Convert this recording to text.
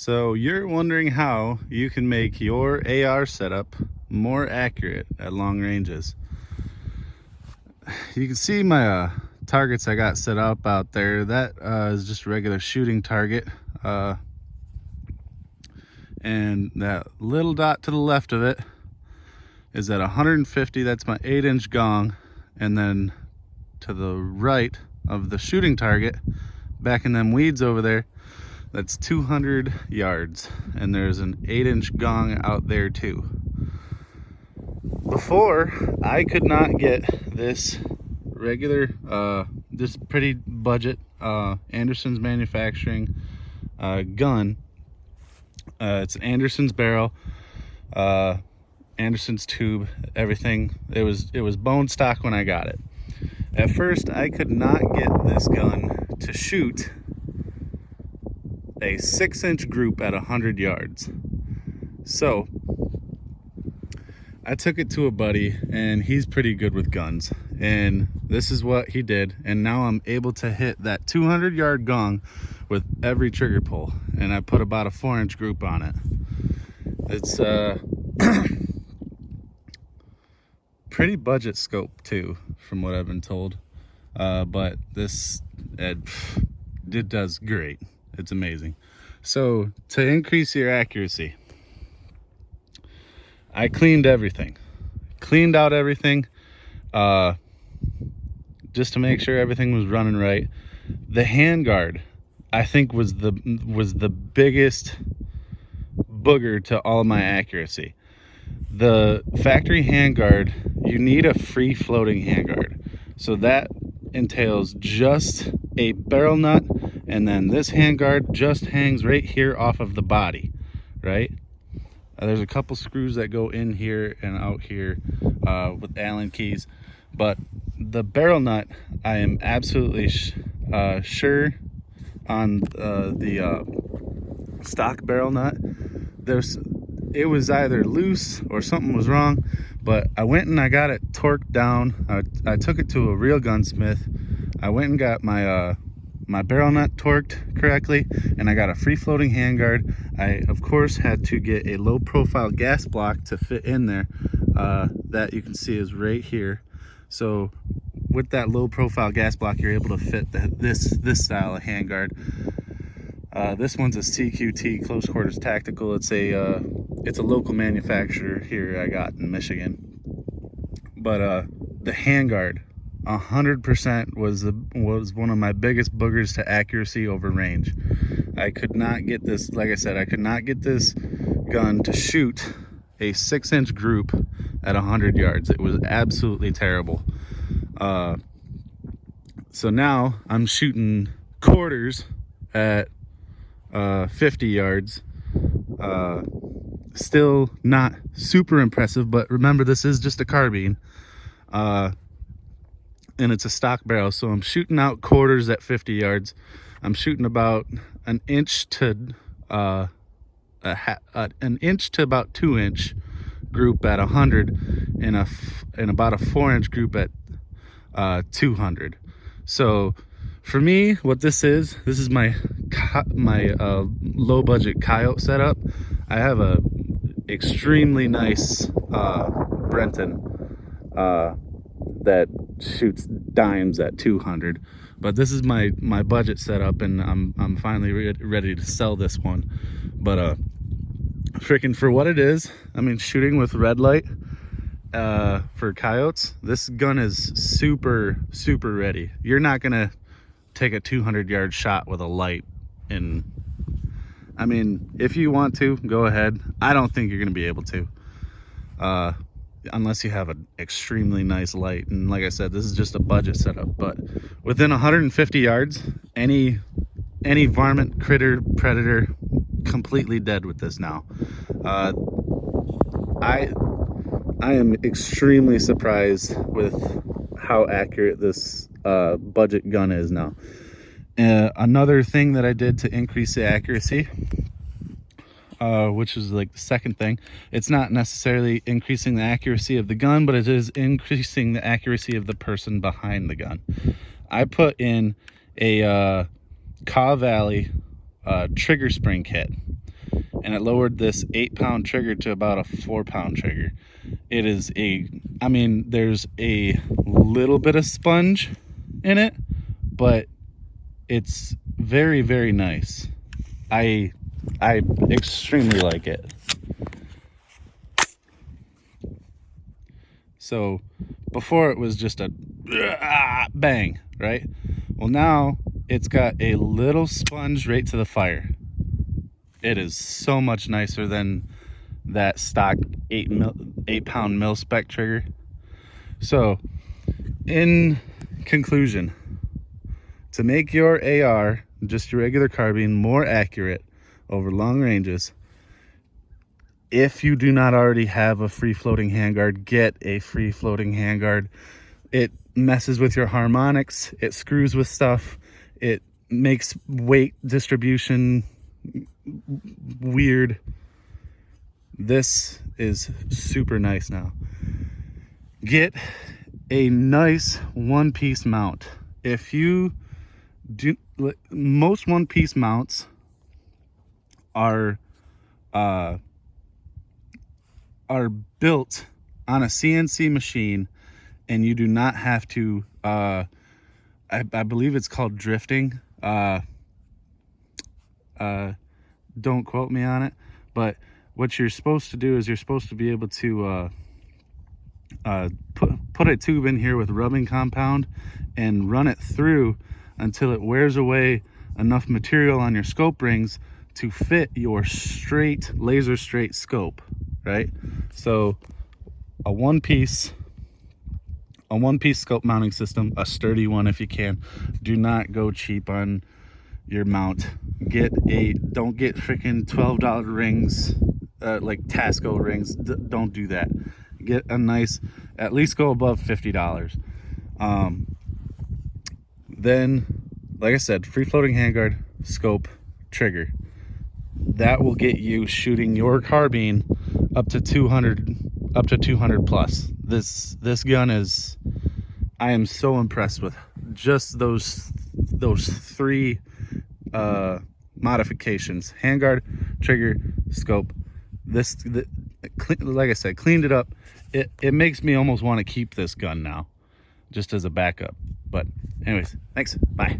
So you're wondering how you can make your AR setup more accurate at long ranges. You can see my targets I got set up out there. That is just a regular shooting target. And that little dot to the left of it is at 150. That's my 8-inch gong. And then to the right of the shooting target, back in them weeds over there, that's 200 yards. And there's an 8-inch gong out there too. Before, I could not get this regular, this pretty budget Anderson's manufacturing gun. It's Anderson's barrel, Anderson's tube, everything. It was bone stock when I got it. At first, I could not get this gun to shoot a 6-inch group at 100 yards. So I took it to a buddy, and he's pretty good with guns, and this is what he did. And now I'm able to hit that 200-yard gong with every trigger pull, and I put about a 4-inch group on it. It's pretty budget scope too, from what I've been told, but this it does great. It's amazing. So to increase your accuracy, I cleaned out everything, just to make sure everything was running right. The handguard, I think, was the biggest booger to all my accuracy. The factory handguard, you need a free floating handguard. So that entails just a barrel nut, and then this handguard just hangs right here off of the body, right? There's a couple screws that go in here and out here with Allen keys, but the barrel nut, I am absolutely sure on the stock barrel nut, it was either loose or something was wrong, but I went and I got it torqued down. I took it to a real gunsmith. I went and got my my barrel nut torqued correctly, and I got a free floating handguard. I of course had to get a low profile gas block to fit in there. That you can see is right here. So with that low profile gas block, you're able to fit this style of handguard. This one's a CQT, close quarters tactical. It's a local manufacturer here I got in Michigan. But the handguard, 100% was one of my biggest boogers to accuracy over range. I could not get this, like I said, I could not get this gun to shoot a 6-inch group at 100 yards. It was absolutely terrible. So now I'm shooting quarters at 50 yards. Still not super impressive, but remember, this is just a carbine, and it's a stock barrel. So I'm shooting out quarters at 50 yards. I'm shooting about an inch to about 2-inch group at 100, and about a 4-inch group at 200. So for me, what this is my low budget coyote setup. I have a extremely nice Brenton that shoots dimes at 200, but this is my budget setup, and I'm finally ready to sell this one. But freaking, for what it is, I mean, shooting with red light for coyotes, this gun is super ready. You're not gonna take a 200-yard shot with a light. And I mean, if you want to, go ahead. I don't think you're gonna be able to, unless you have an extremely nice light. And like I said, this is just a budget setup. But within 150 yards, any varmint, critter, predator, completely dead with this now. I am extremely surprised with how accurate this budget gun is now. Another thing that I did to increase the accuracy, which is like the second thing, it's not necessarily increasing the accuracy of the gun, but it is increasing the accuracy of the person behind the gun. I put in a Kaw Valley trigger spring kit. and it lowered this 8-pound trigger to about a 4-pound trigger. It is I mean, there's a little bit of sponge in it, but it's very, very nice. I extremely like it. So before it was just a bang, right? Well, now it's got a little sponge right to the fire. It is so much nicer than that stock 8-pound mil-spec trigger. So in conclusion, to make your AR, just your regular carbine, more accurate over long ranges, if you do not already have a free floating handguard, get a free floating handguard. It messes with your harmonics, it screws with stuff, it makes weight distribution weird. This is super nice now. Get a nice one-piece mount. If you do, most one-piece mounts are built on a CNC machine, and you do not have to I believe it's called drifting. Don't quote me on it, but what you're supposed to do is you're supposed to be able to put a tube in here with rubbing compound and run it through until it wears away enough material on your scope rings to fit your straight, laser straight scope, right? So a one-piece scope mounting system, a sturdy one if you can. Do not go cheap on your mount. Don't get freaking $12 rings, like Tasco rings. Don't do that. Get a nice, at least go above $50. Then, like I said, free floating handguard, scope, trigger. That will get you shooting your carbine up to 200 plus. This gun is, I am so impressed with just those three modifications: handguard, trigger, scope. Like I said, cleaned it up. It makes me almost want to keep this gun now, just as a backup. But anyways, thanks, bye.